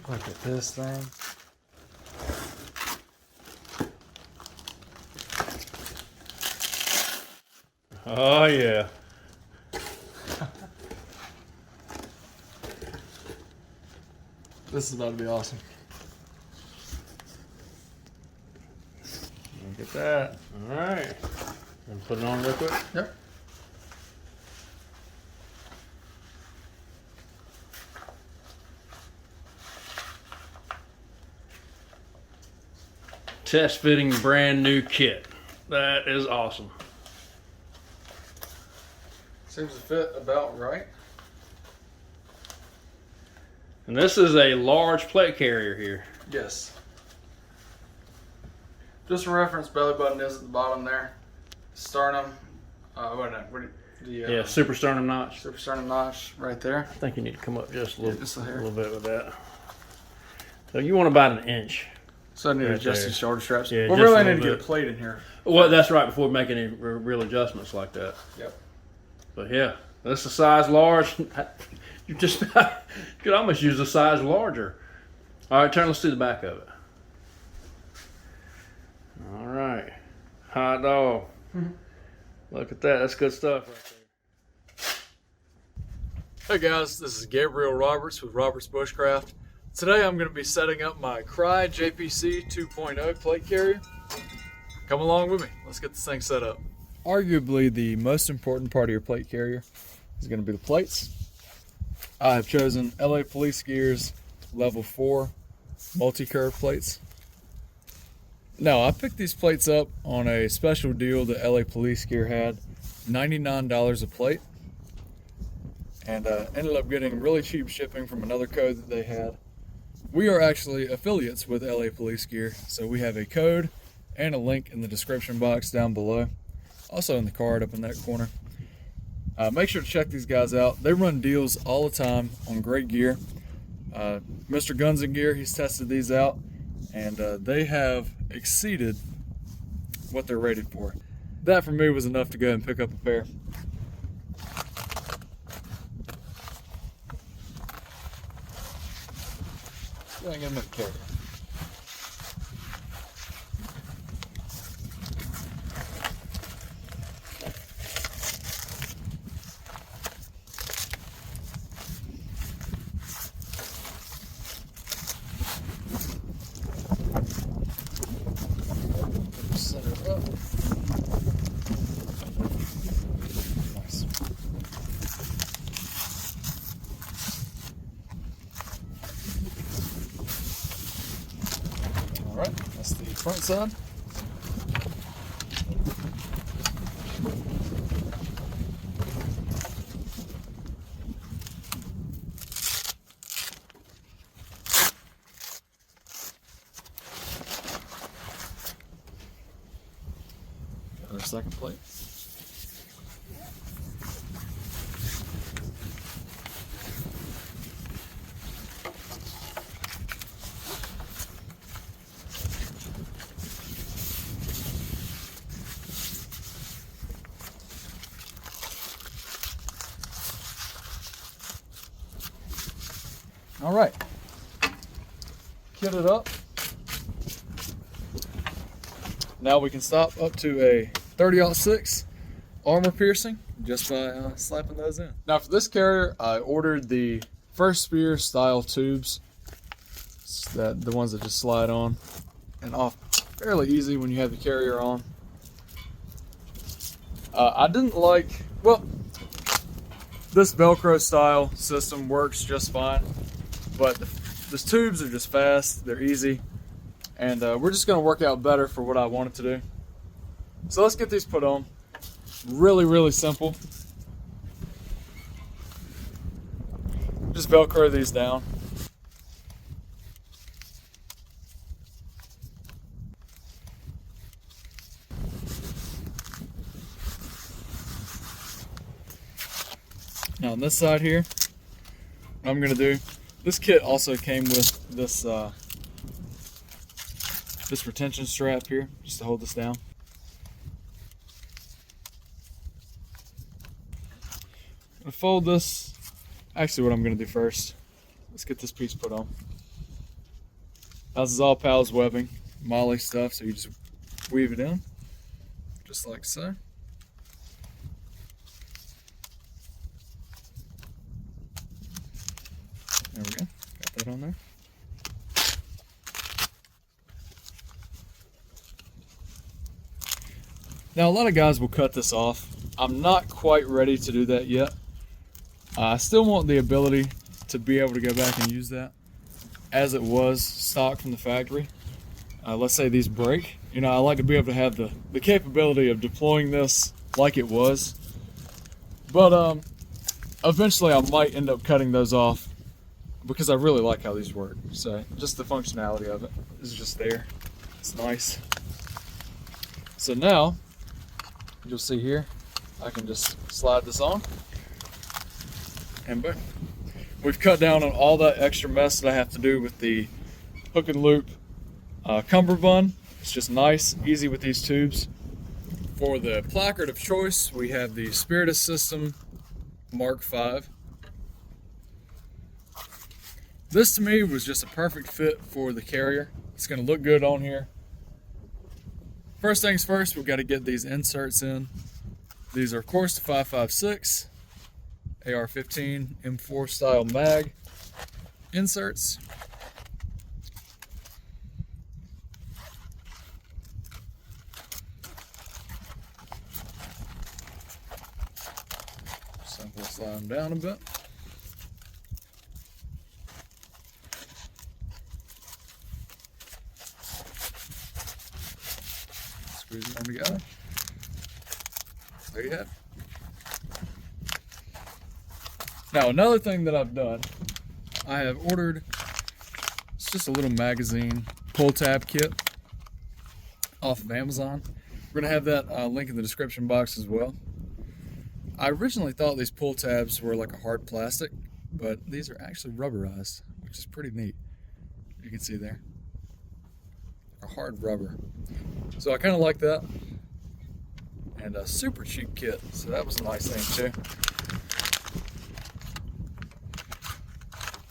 Look at this thing. Oh yeah. This is about to be awesome. Look at that. All right. And put it on real quick. Yep. Test fitting brand new kit. That is awesome. Seems to fit about right. And this is a large plate carrier here. Yes. Just for reference, belly button is at the bottom there. Sternum. Yeah, super sternum notch. Super sternum notch right there. I think you need to come up just a little, Just a hair. little bit with that. So you want about an inch. So I need to Right adjust there. these shoulder straps. Yeah, we just really a need to little get a bit. plate in here. Well, that's right, before making any real adjustments like that. Yep. But yeah, that's a size large. You just could almost use a size larger. All right, let's see the back of it. All right, hot dog. Look at that, that's good stuff right there. Hey guys, this is Gabriel Roberts with Roberts Bushcraft. Today I'm going to be setting up my Crye JPC 2.0 plate carrier. Come along with me. Let's get this thing set up. Arguably the most important part of your plate carrier is going to be the plates. I have chosen LA Police Gear's level 4 multi-curve plates. Now I picked these plates up on a special deal that LA Police Gear had, $99 a plate, and ended up getting really cheap shipping from another code that they had. We are actually affiliates with LA Police Gear, so we have a code and a link in the description box down below, also in the card up in that corner. Make sure to check these guys out. They run deals all the time on great gear. Mr. Guns and Gear, he's tested these out, and they have exceeded what they're rated for. That for me was enough to go and pick up a pair. Go ahead and get them in the carrier. Center it up. Nice. All right, that's the front side. Got our second plate. All right, kit it up. Now we can stop up to a 30-06 armor piercing just by slapping those in. Now for this carrier, I ordered the First Spear style tubes, the ones that just slide on and off fairly easy when you have the carrier on. I didn't like, well, this Velcro style system works just fine, but the tubes are just fast, they're easy, and we're just going to work out better for what I wanted to do. So let's get these put on. Really, really simple. Just Velcro these down. Now on this side here, what I'm going to do, this kit also came with this this retention strap here, just to hold this down. I'm going to fold this. Actually, what I'm going to do first, let's get this piece put on. This is all Pal's webbing, Molly stuff, so you just weave it in, just like so. There we go, got that on there. Now a lot of guys will cut this off. I'm not quite ready to do that yet. I still want the ability to be able to go back and use that as it was stock from the factory. Let's say these break. You know, I like to be able to have the capability of deploying this like it was. But eventually I might end up cutting those off because I really like how these work. So just the functionality of it is just there. It's nice. So now, you'll see here, I can just slide this on, and boom. We've cut down on all that extra mess that I have to do with the hook and loop cummerbund. It's just nice, easy with these tubes. For the placard of choice, we have the Spiritus System Mark V. This to me was just a perfect fit for the carrier. It's going to look good on here. First things first, we've got to get these inserts in. These are of course the 5.56 AR-15 M4 style mag inserts. Simple, slide them down a bit. Squeeze them together. There you have it. Now another thing that I've done, I have ordered, it's just a little magazine pull tab kit off of Amazon. We're going to have that link in the description box as well. I originally thought these pull tabs were like a hard plastic, but these are actually rubberized, which is pretty neat. You can see there. A hard rubber. So I kind of like that. And a super cheap kit, so that was a nice thing too.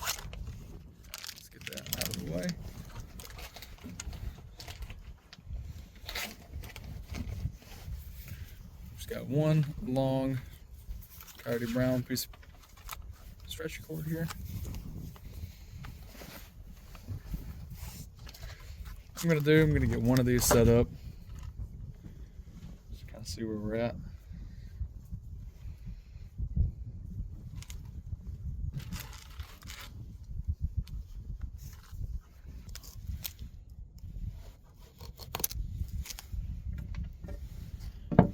Let's get that out of the way. Just got one long Coyote Brown piece of stretcher cord here. What I'm going to get one of these set up. Just kind of see where we're at.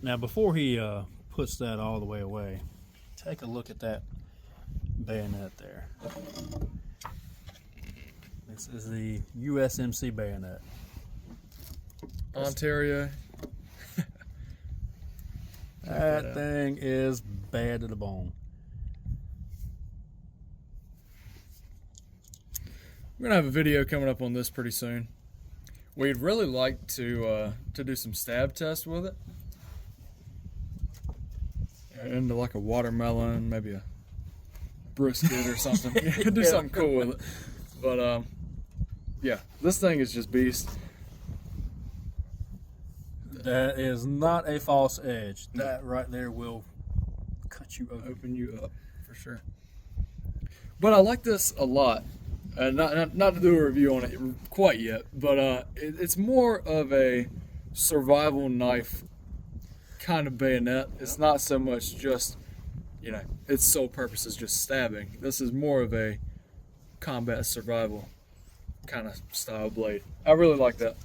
Now, before he puts that all the way away, take a look at that bayonet there. This is the USMC bayonet. Ontario. That thing is bad to the bone. We're gonna have a video coming up on this pretty soon. We'd really like to do some stab tests with it, into like a watermelon, maybe a brisket or something. Do something cool with it. But yeah, this thing is just beast. That is not a false edge. That right there will cut you Open you up for sure. But I like this a lot. Not to do a review on it quite yet, but it's more of a survival knife kind of bayonet. It's not so much just, you know, its sole purpose is just stabbing. This is more of a combat survival kind of style blade. I really like that.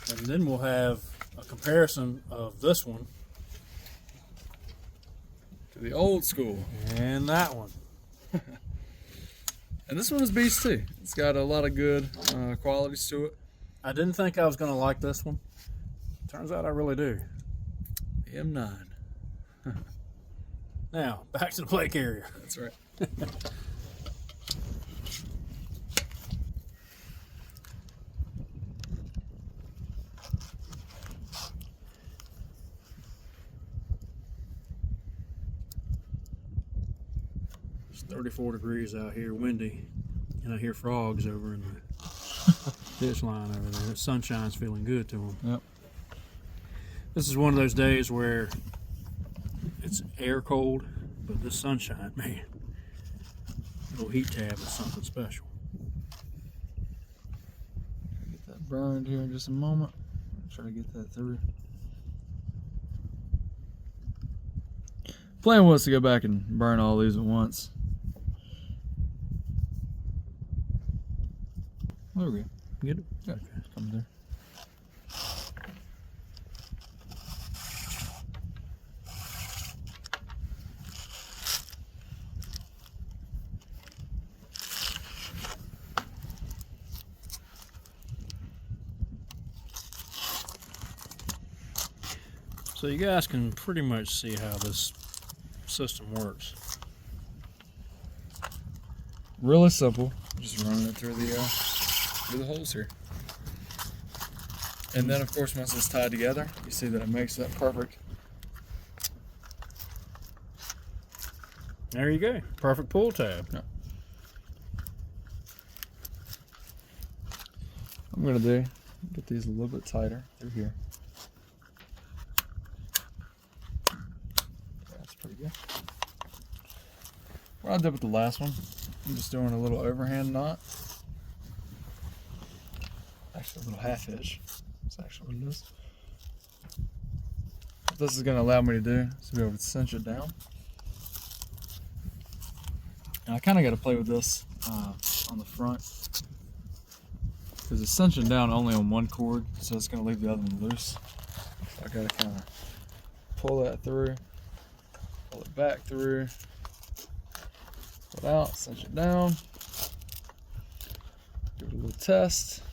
And then we'll have a comparison of this one To the old school. and that one. And this one is beast too. It's got a lot of good qualities to it. I didn't think I was going to like this one. Turns out I really do. The M9. Now, back to the plate carrier. That's right. It's 34 degrees out here, windy, and I hear frogs over in the Ditch line over there. The sunshine's feeling good to them. Yep. This is one of those days where it's air cold, but this sunshine, man, little heat tab is something special. Get that burned here in just a moment. Try to get that through. Plan was to go back and burn all these at once. There we go. Get it? Yeah, Okay. come there. So you guys can pretty much see how this system works. Really simple. Just running it through the holes here. And then of course once it's tied together, you see that it makes that perfect. There you go. Perfect pull tab. Yeah. I'm gonna do, get these a little bit tighter through here. That's pretty good. What I did with the last one, I'm just doing a little overhand knot. Actually a little half hitch. That's actually what it is. What this is gonna allow me to do is to be able to cinch it down. And I kind of got to play with this on the front because it's cinching down only on one cord, so it's going to leave the other one loose. So I got to kind of pull that through, pull it back through, pull it out, cinch it down, give it a little test.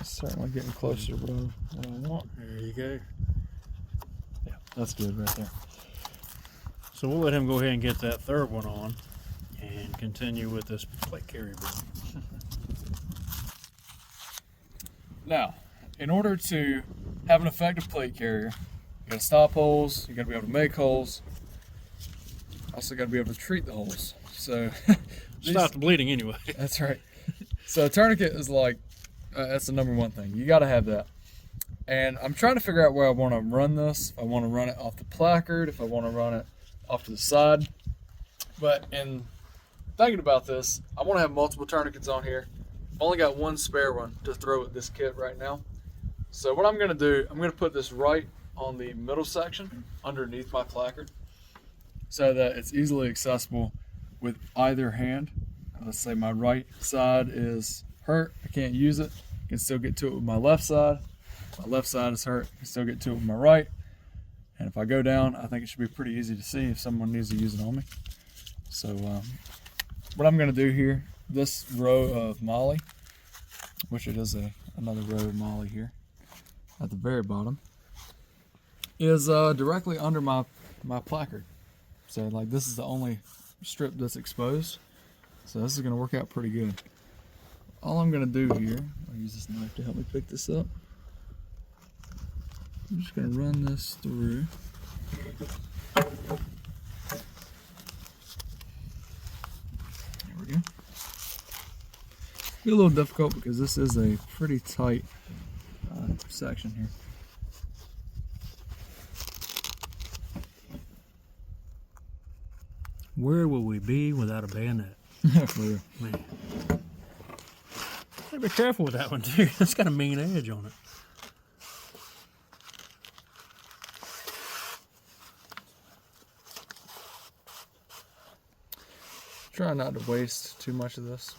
Certainly getting closer to what I want. There you go. Yeah, that's good right there. So we'll let him go ahead and get that third one on and continue with this plate carrier build. Now, in order to have an effective plate carrier, you gotta stop holes, you gotta be able to make holes, also gotta be able to treat the holes. So Stop the bleeding anyway. That's right. So a tourniquet is like, that's the number one thing. You got to have that. And I'm trying to figure out where I want to run this. If I want to run it off the placard, if I want to run it off to the side. But in thinking about this, I want to have multiple tourniquets on here. I've only got one spare one to throw at this kit right now. So what I'm going to do, I'm going to put this right on the middle section underneath my placard so that it's easily accessible with either hand. Let's say my right side is hurt, I can't use it, I can still get to it with my left side. My left side is hurt, I can still get to it with my right. And if I go down, I think it should be pretty easy to see if someone needs to use it on me. So what I'm going to do here, this row of moly, which it is another row of moly here at the very bottom, is directly under my placard. So like this is the only strip that's exposed. So this is going to work out pretty good. All I'm going to do here, I'll use this knife to help me pick this up. I'm just going to run this through. There we go. Be a little difficult because this is a pretty tight section here. Where will we be without a bayonet? For real. Man. Gotta be careful with that one too. It's got a mean edge on it. Try not to waste too much of this.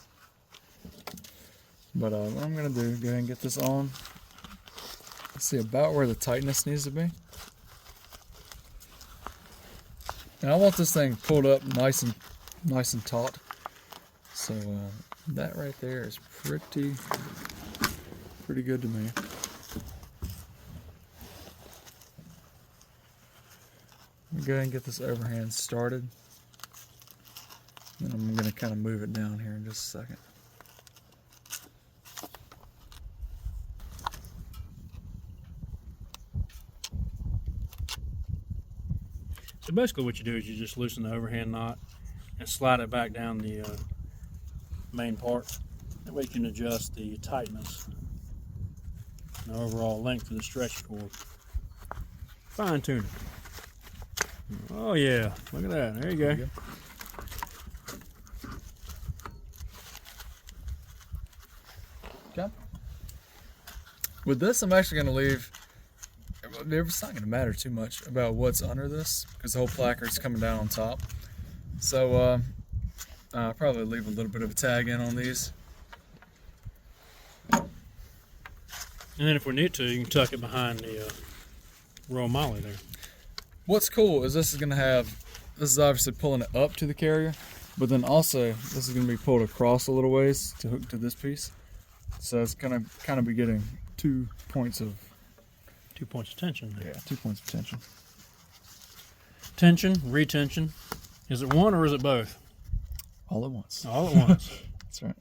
But what I'm going to do, go ahead and get this on. Let's see about where the tightness needs to be. And I want this thing pulled up nice and taut. So that right there is pretty good to me. I'm gonna go ahead and get this overhand started. And I'm gonna kind of move it down here in just a second. basically what you do is you just loosen the overhand knot and slide it back down the main part. That way you can adjust the tightness and the overall length of the stretch cord. Fine tune it. Oh yeah, look at that. There you go. Okay. With this, I'm actually going to leave. It's not going to matter too much about what's under this because the whole placard's coming down on top. So I'll probably leave a little bit of a tag in on these. And then if we need to, you can tuck it behind the roll molly there. What's cool is this is obviously pulling it up to the carrier, but then also this is going to be pulled across a little ways to hook to this piece. So it's going to kind of be getting 2 points of 2 points of tension there. Yeah, 2 points of tension. Tension, retention. Is it one or is it both? All at once. All at once. That's right.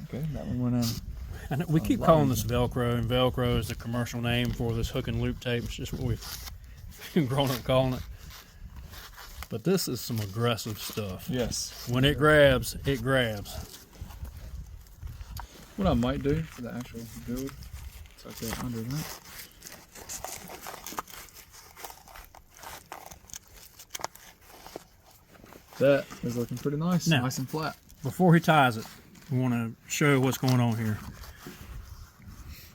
Okay, that one went in. And we keep calling this Velcro, and Velcro is the commercial name for this hook and loop tape. It's just what we've grown up calling it. But this is some aggressive stuff. Yes. When it grabs, it grabs. What I might do for the actual build, tuck that under that. That is looking pretty nice, now, nice and flat. Before he ties it, we want to show what's going on here.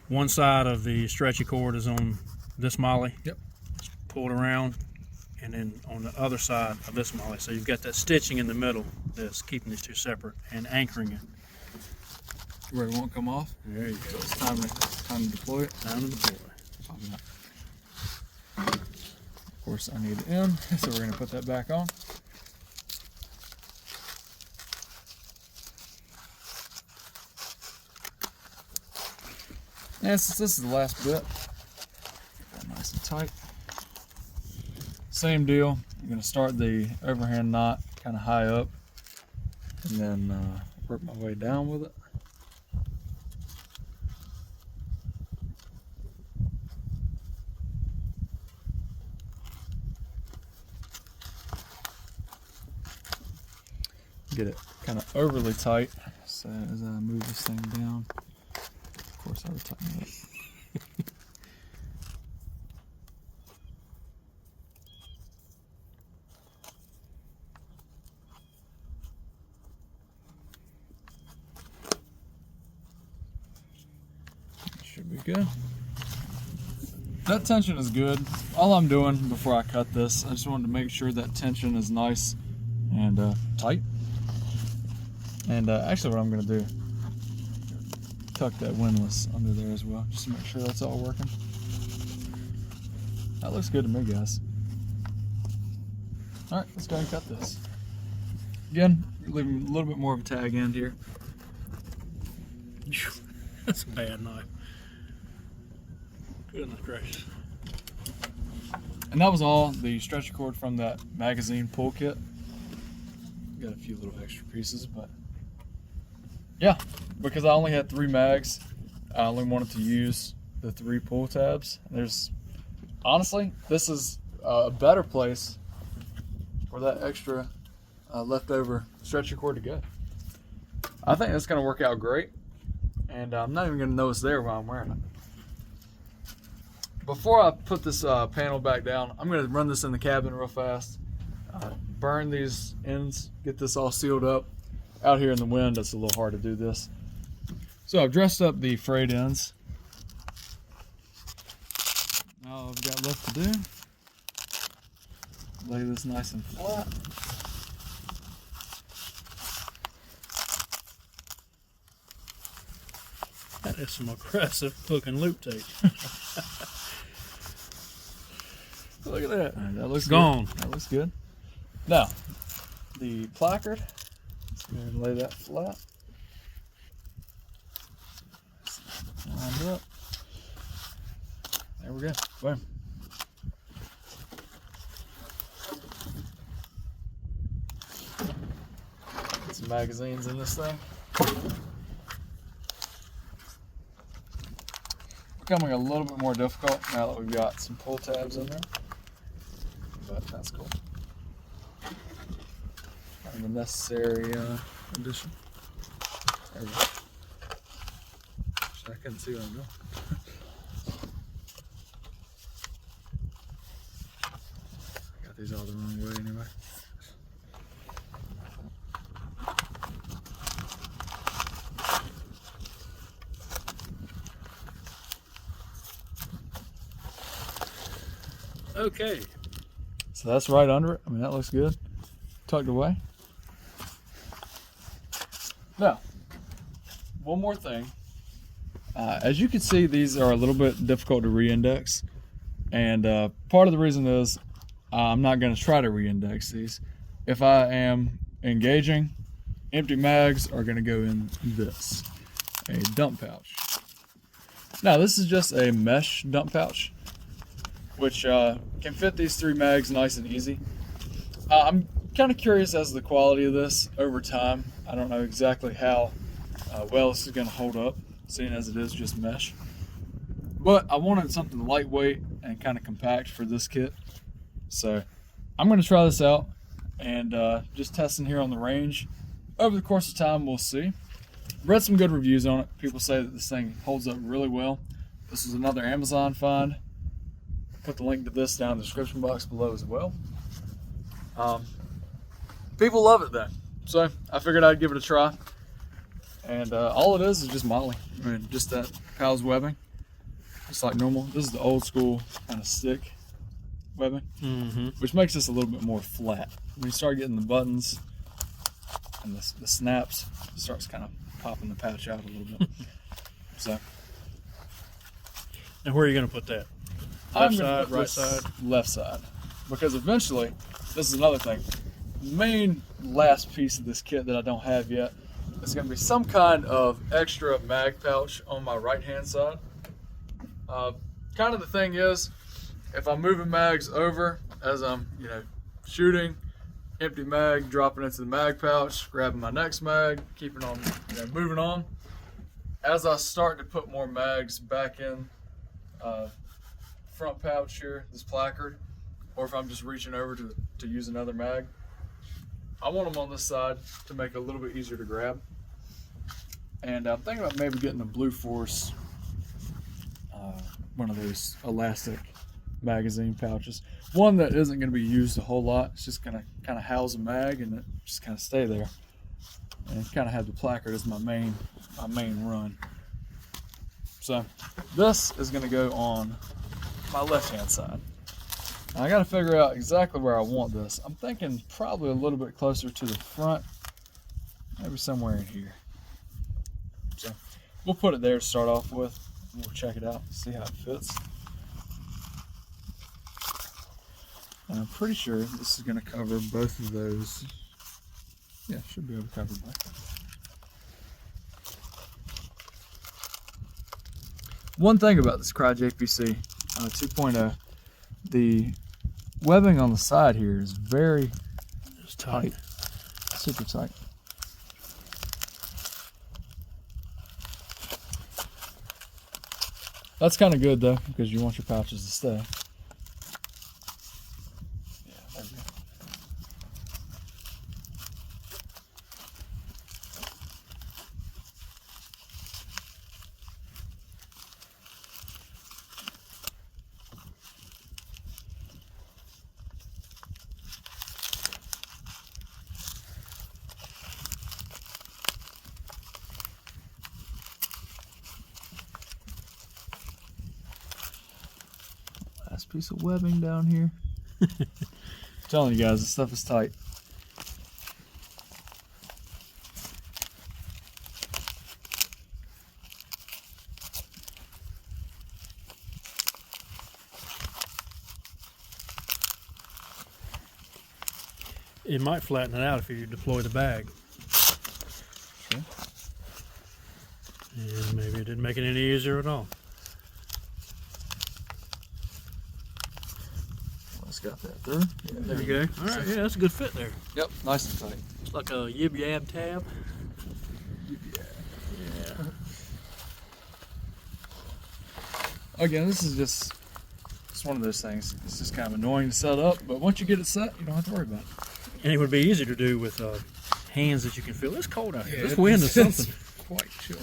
One side of the stretchy cord is on this molly. Yep. It's pulled around, and then on the other side of this molly. So you've got that stitching in the middle that's keeping these two separate and anchoring it. Where it won't come off. There you go. It's time to deploy it. Time to deploy. Of course, I need it in, so we're going to put that back on. And since this is the last bit, get that nice and tight. Same deal. I'm going to start the overhand knot kind of high up, and then work my way down with it. Get it kind of overly tight, so as I move this thing down, of course I would tighten it up. Should be good. That tension is good. All I'm doing before I cut this, I just wanted to make sure that tension is nice and tight. And actually what I'm going to do, tuck that windlass under there as well, just to make sure that's all working. That looks good to me, guys. Alright, let's go ahead and cut this. Again, leaving a little bit more of a tag end here. That's a bad knife. Goodness gracious. And that was all the stretcher cord from that magazine pull kit. Got a few little extra pieces, but yeah, because I only had 3 mags, I only wanted to use the 3 pull tabs. Honestly, this is a better place for that extra leftover stretcher cord to go. I think that's going to work out great, and I'm not even going to know it's there while I'm wearing it. Before I put this panel back down, I'm going to run this in the cabin real fast, burn these ends, get this all sealed up. Out here in the wind, it's a little hard to do this. So I've dressed up the frayed ends. All I've got left to do, lay this nice and flat. That is some aggressive hook and loop tape. Look at that. Right, that looks gone. Good. That looks good. Now, the placard. And lay that flat. Lined up. There we go. Boom. Get some magazines in this thing. becoming a little bit more difficult now that we've got some pull tabs in there, but that's cool. Kind of a necessary addition. There we go. I couldn't see what I'm doing. Got these all the wrong way anyway. Okay. So that's right under it. I mean, that looks good. Tucked away. Now, one more thing. As you can see, these are a little bit difficult to re-index. And part of the reason is I'm not going to try to re-index these. If I am engaging, empty mags are going to go in this, a dump pouch. Now, this is just a mesh dump pouch, which can fit these 3 mags nice and easy. I'm kind of curious as to the quality of this over time. I don't know exactly how well this is going to hold up, seeing as it is just mesh. But I wanted something lightweight and kind of compact for this kit. So I'm going to try this out and just testing here on the range. Over the course of time, we'll see. Read some good reviews on it. People say that this thing holds up really well. This is another Amazon find. Put the link to this down in the description box below as well. People love it though, so I figured I'd give it a try. And all it is just modeling. I mean, just that Powell's webbing, just like normal. This is the old school kind of stick webbing, which makes this a little bit more flat. When you start getting the buttons and the snaps, it starts kind of popping the pouch out a little bit. So. And where are you going to put that? Left side, right side? Left side. Because eventually, this is another thing. The main last piece of this kit that I don't have yet is going to be some kind of extra mag pouch on my right hand side. Kind of the thing is, if I'm moving mags over as I'm shooting, empty mag, dropping into the mag pouch, grabbing my next mag, keeping on moving on. As I start to put more mags back in front pouch here, this placard, or if I'm just reaching over to use another mag, I want them on this side to make it a little bit easier to grab. And I'm thinking about maybe getting a Blue Force, one of those elastic magazine pouches. One that isn't going to be used a whole lot. It's just going to kind of house a mag and it just kind of stay there. And kind of have the placard as my main run. So this is going to go on my left hand side. Now I got to figure out exactly where I want this. I'm thinking probably a little bit closer to the front, maybe somewhere in here. So we'll put it there to start off with. We'll check it out, see how it fits. And I'm pretty sure this is going to cover both of those. Yeah, should be able to cover both. One thing about this Crye JPC 2.0, the webbing on the side here is very tight, super tight. That's kind of good though, because you want your pouches to stay. Yeah, there we go. Piece of webbing down here. I'm telling you guys, this stuff is tight. It might flatten it out if you deploy the bag. Sure. And maybe it didn't make it any easier at all. Got that through. Yeah, there you go. All right, yeah, that's a good fit there. Yep, nice and tight. It's like a yib-yab tab. Yib-yab. Yeah. again, this is just one of those things. It's just kind of annoying to set up, but once you get it set, you don't have to worry about it. And it would be easy to do with hands that you can feel. It's cold out here. Yeah, This wind is something. It's quite chill.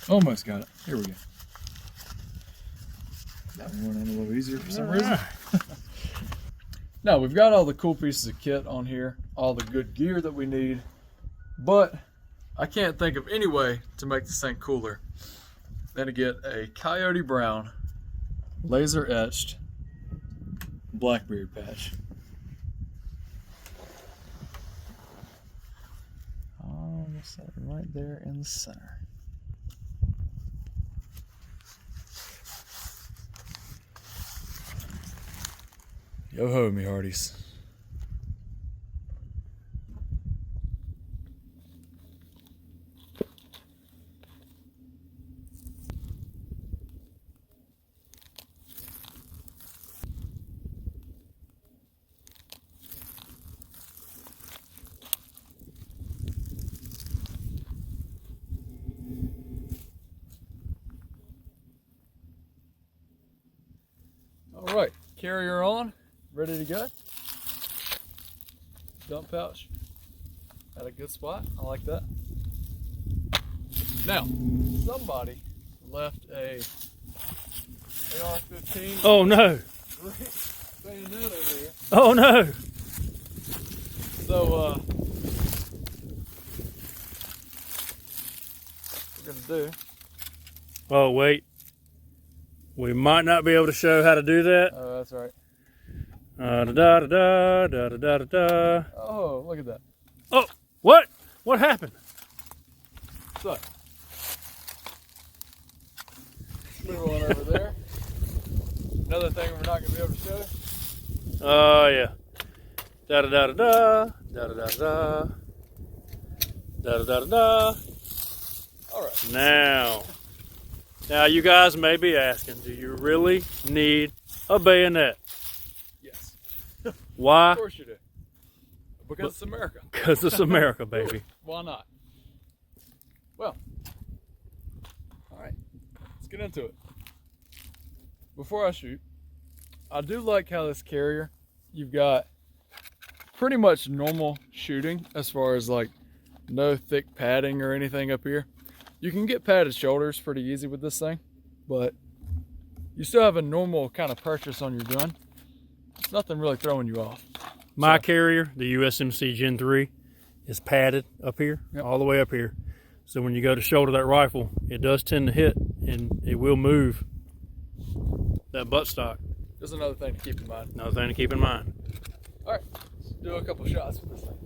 Almost got it. Here we go. That one went in a little easier for some reason. Now, we've got all the cool pieces of kit on here, all the good gear that we need, but I can't think of any way to make this thing cooler than to get a coyote brown laser etched Blackbeard patch. Almost right there in the center. Yo ho, me hearties. All right, carrier on. Ready to go. Dump pouch at a good spot. I like that. Now, somebody left a AR-15. Oh no! Bayonet over here. Oh no! So, what we're gonna do. Oh wait, we might not be able to show how to do that. Oh, that's right. Da da da da da da da. Oh, look at that. Oh, what? What happened? So, move on over there. Another thing we're not going to be able to show. Oh yeah. Da da da da da da da da da da da da. All right. Now you guys may be asking, do you really need a bayonet? Yes. Why? Of course you do. Because it's America. Because it's America, baby. Why not? Well, all right. Let's get into it. Before I shoot, I do like how this carrier, you've got pretty much normal shooting as far as like no thick padding or anything up here. You can get padded shoulders pretty easy with this thing, but you still have a normal kind of purchase on your gun. It's nothing really throwing you off. My carrier, the USMC Gen 3, is padded up here, Yep. all the way up here. So when you go to shoulder that rifle, it does tend to hit and it will move that buttstock. Just another thing to keep in mind. Another thing to keep in mind. All right, let's do a couple shots with this thing.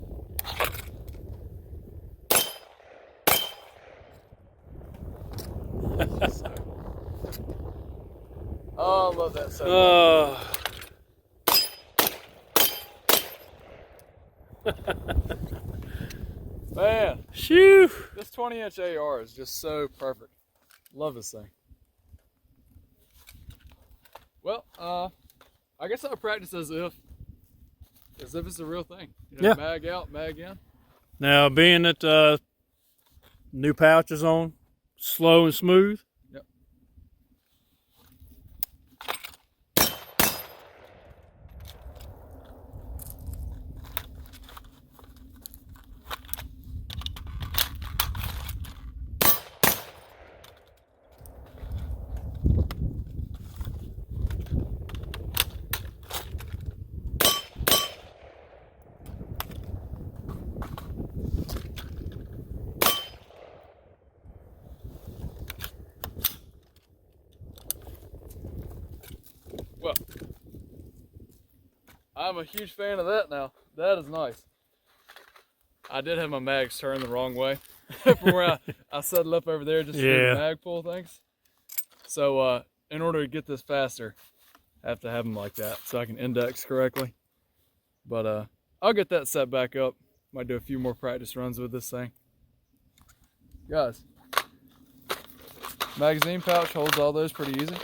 Oh, I love that sound. Man, Shoo! this 20-inch AR is just so perfect. Love this thing. Well, I guess I'll practice as if it's a real thing. You know, Yeah. Mag out, mag in. Now, being that new pouch is on, slow and smooth. Yep. Well, I'm a huge fan of that now. That is nice. I did have my mags turned the wrong way from where I settled up over there just to do the mag pull things. So in order to get this faster, I have to have them like that so I can index correctly. But I'll get that set back up. Might do a few more practice runs with this thing. Guys, magazine pouch holds all those pretty easy.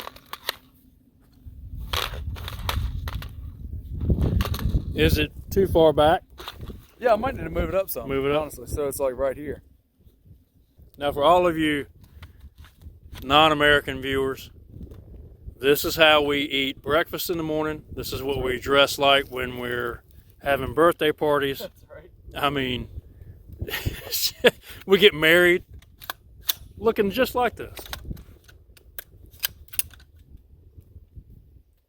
Is it too far back? Yeah, I might need to move it up some. Move it up? Honestly, so it's like right here. Now for all of you non-American viewers, this is how we eat breakfast in the morning. This is what we dress like when we're having birthday parties. That's right. I mean, we get married looking just like this.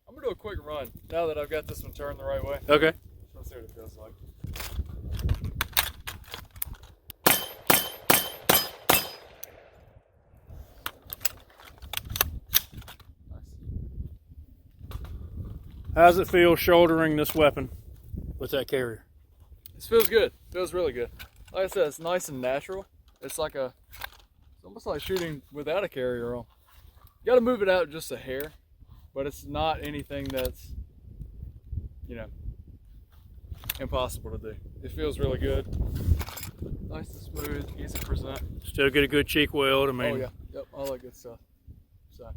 I'm gonna do a quick run now that I've got this one turned the right way. Okay. Let's see what it feels like. How does it feel shouldering this weapon with that carrier? This feels good. Feels really good. Like I said, it's nice and natural. It's almost like shooting without a carrier on. You got to move it out just a hair, but it's not anything that's, you know, impossible to do. It feels really good. Nice and smooth, easy to present. Still get a good cheek weld. I mean, Oh yeah, yep, all that good stuff. So,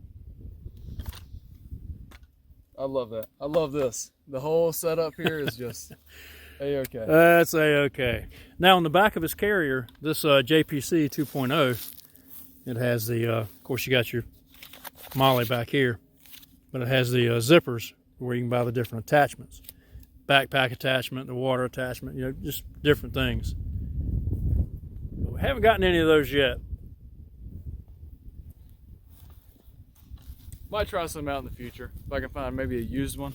I love that. I love this. The whole setup here is just A-okay. That's A-okay. Now on the back of his carrier, this JPC 2.0, it has the, of course you got your molly back here, but it has the zippers where you can buy the different attachments. Backpack attachment, the water attachment, you know, just different things. But we haven't gotten any of those yet. Might try some out in the future if I can find maybe a used one.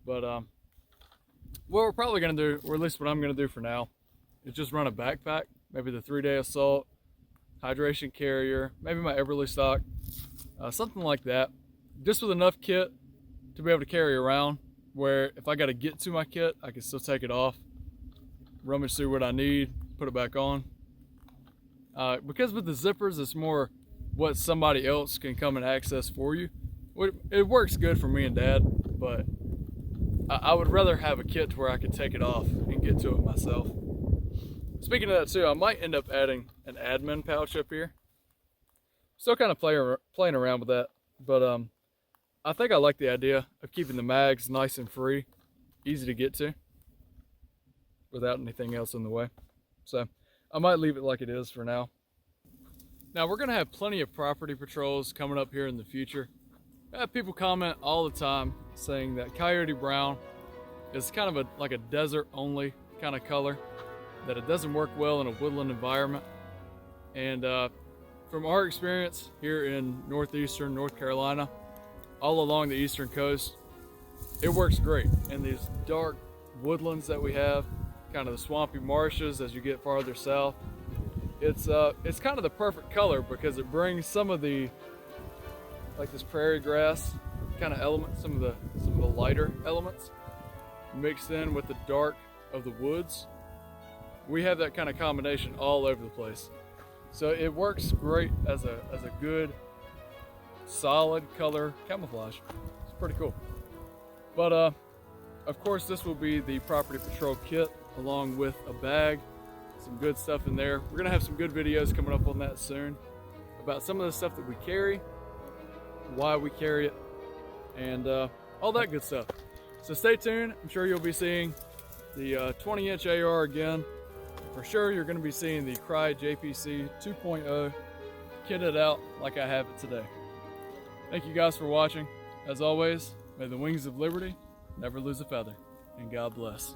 But what we're probably gonna do, or at least what I'm gonna do for now, is just run a backpack, maybe the 3-day assault, hydration carrier, maybe my Everly stock, something like that, just with enough kit to be able to carry around, where if I got to get to my kit, I can still take it off, rummage through what I need, put it back on. Because with the zippers, it's more what somebody else can come and access for you. It works good for me and Dad, but I would rather have a kit to where I could take it off and get to it myself. Speaking of that too, I might end up adding an admin pouch up here. Still kind of playing around with that, but I think I like the idea of keeping the mags nice and free, easy to get to, without anything else in the way. So I might leave it like it is for now. Now we're gonna have plenty of property patrols coming up here in the future. I have people comment all the time saying that coyote brown is kind of like a desert only kind of color, that it doesn't work well in a woodland environment. And from our experience here in northeastern North Carolina, all along the eastern coast, it works great. In these dark woodlands that we have, kind of the swampy marshes as you get farther south, it's kind of the perfect color because it brings some of the, like this prairie grass kind of elements, some of the lighter elements mixed in with the dark of the woods. We have that kind of combination all over the place. So it works great as a good solid color camouflage. It's pretty cool. But of course this will be the property patrol kit along with a bag, some good stuff in there. We're gonna have some good videos coming up on that soon about some of the stuff that we carry, why we carry it, and all that good stuff. So stay tuned. I'm sure you'll be seeing the 20-inch AR again. For sure you're going to be seeing the Crye JPC 2.0 kitted out like I have it today. Thank you guys for watching. As always, may the wings of liberty never lose a feather, and God bless.